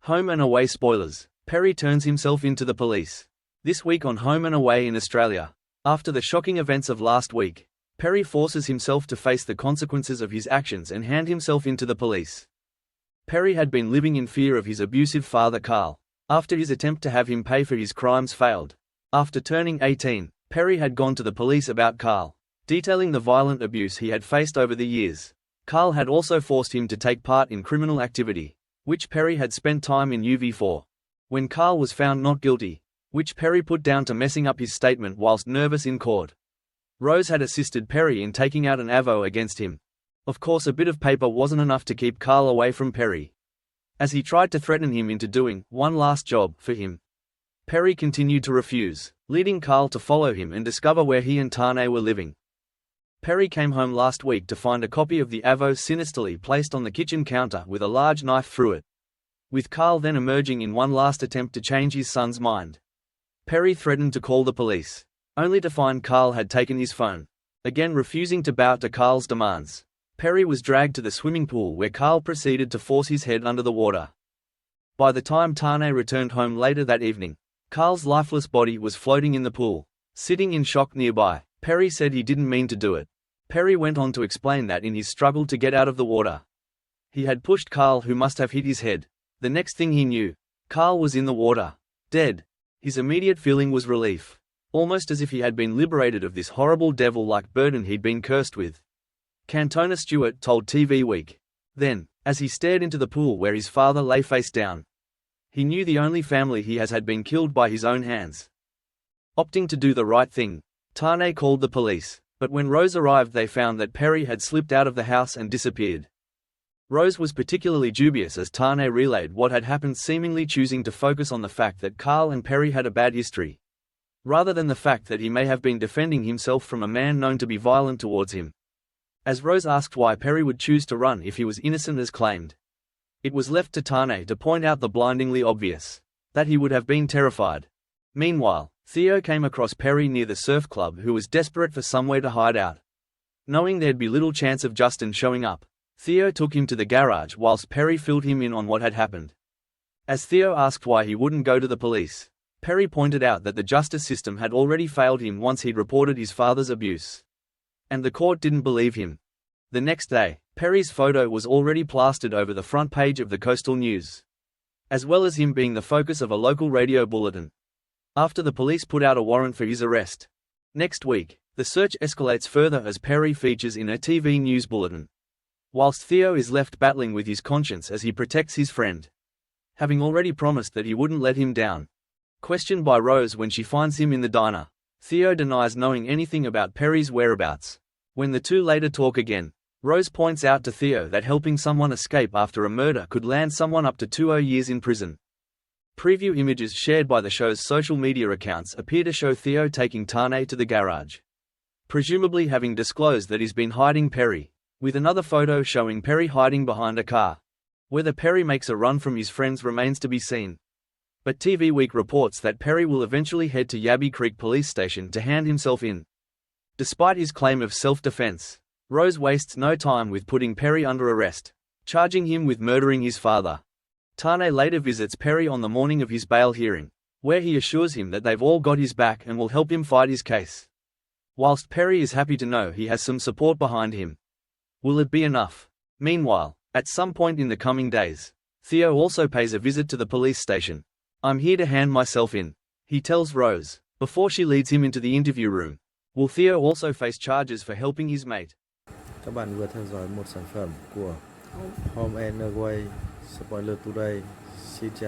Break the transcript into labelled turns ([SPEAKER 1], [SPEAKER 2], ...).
[SPEAKER 1] Home and away spoilers. Perri turns himself into the police. This week on Home and Away in Australia. After the shocking events of last week, Perri forces himself to face the consequences of his actions and hand himself into the police. Perri had been living in fear of his abusive father Carl, after his attempt to have him pay for his crimes failed. After turning 18, Perri had gone to the police about Carl, detailing the violent abuse he had faced over the years. Carl had also forced him to take part in criminal activity, which Perri had spent time in UV for. When Carl was found not guilty, which Perri put down to messing up his statement whilst nervous in court. Rose had assisted Perri in taking out an avo against him. Of course, a bit of paper wasn't enough to keep Carl away from Perri, as he tried to threaten him into doing one last job for him. Perri continued to refuse, leading Carl to follow him and discover where he and Tane were living. Perri came home last week to find a copy of the avo sinisterly placed on the kitchen counter with a large knife through it, with Carl then emerging in one last attempt to change his son's mind. Perri threatened to call the police, only to find Carl had taken his phone. Again refusing to bow to Carl's demands, Perri was dragged to the swimming pool where Carl proceeded to force his head under the water. By the time Tane returned home later that evening, Carl's lifeless body was floating in the pool. Sitting in shock nearby, Perri said he didn't mean to do it. Perri went on to explain that in his struggle to get out of the water, he had pushed Carl, who must have hit his head. The next thing he knew, Carl was in the water, dead. His immediate feeling was relief, almost as if he had been liberated of this horrible devil-like burden he'd been cursed with. Cantona Stewart told TV Week. Then, as he stared into the pool where his father lay face down, he knew the only family he has had been killed by his own hands. Opting to do the right thing, Tane called the police. But when Rose arrived, they found that Perri had slipped out of the house and disappeared. Rose was particularly dubious as Tane relayed what had happened, seemingly choosing to focus on the fact that Carl and Perri had a bad history, rather than the fact that he may have been defending himself from a man known to be violent towards him. As Rose asked why Perri would choose to run if he was innocent as claimed, it was left to Tane to point out the blindingly obvious, that he would have been terrified. Meanwhile, Theo came across Perri near the surf club, who was desperate for somewhere to hide out. Knowing there'd be little chance of Justin showing up, Theo took him to the garage whilst Perri filled him in on what had happened. As Theo asked why he wouldn't go to the police, Perri pointed out that the justice system had already failed him once he'd reported his father's abuse, and the court didn't believe him. The next day, Perri's photo was already plastered over the front page of the Coastal News, as well as him being the focus of a local radio bulletin, after the police put out a warrant for his arrest. Next week, the search escalates further as Perri features in a TV news bulletin, whilst Theo is left battling with his conscience as he protects his friend, having already promised that he wouldn't let him down. Questioned by Rose when she finds him in the diner, Theo denies knowing anything about Perri's whereabouts. When the two later talk again, Rose points out to Theo that helping someone escape after a murder could land someone up to 20 years in prison. Preview images shared by the show's social media accounts appear to show Theo taking Tane to the garage, presumably having disclosed that he's been hiding Perri, with another photo showing Perri hiding behind a car. Whether Perri makes a run from his friends remains to be seen, but TV Week reports that Perri will eventually head to Yabby Creek Police Station to hand himself in. Despite his claim of self-defense, Rose wastes no time with putting Perri under arrest, charging him with murdering his father. Tane later visits Perri on the morning of his bail hearing, where he assures him that they've all got his back and will help him fight his case, whilst Perri is happy to know he has some support behind him. Will it be enough? Meanwhile, at some point in the coming days, Theo also pays a visit to the police station. "I'm here to hand myself in," he tells Rose, before she leads him into the interview room. Will Theo also face charges for helping his mate?
[SPEAKER 2] Các bạn vừa theo dõi một sản phẩm của Home and Away Spoiler Today. Xin chào.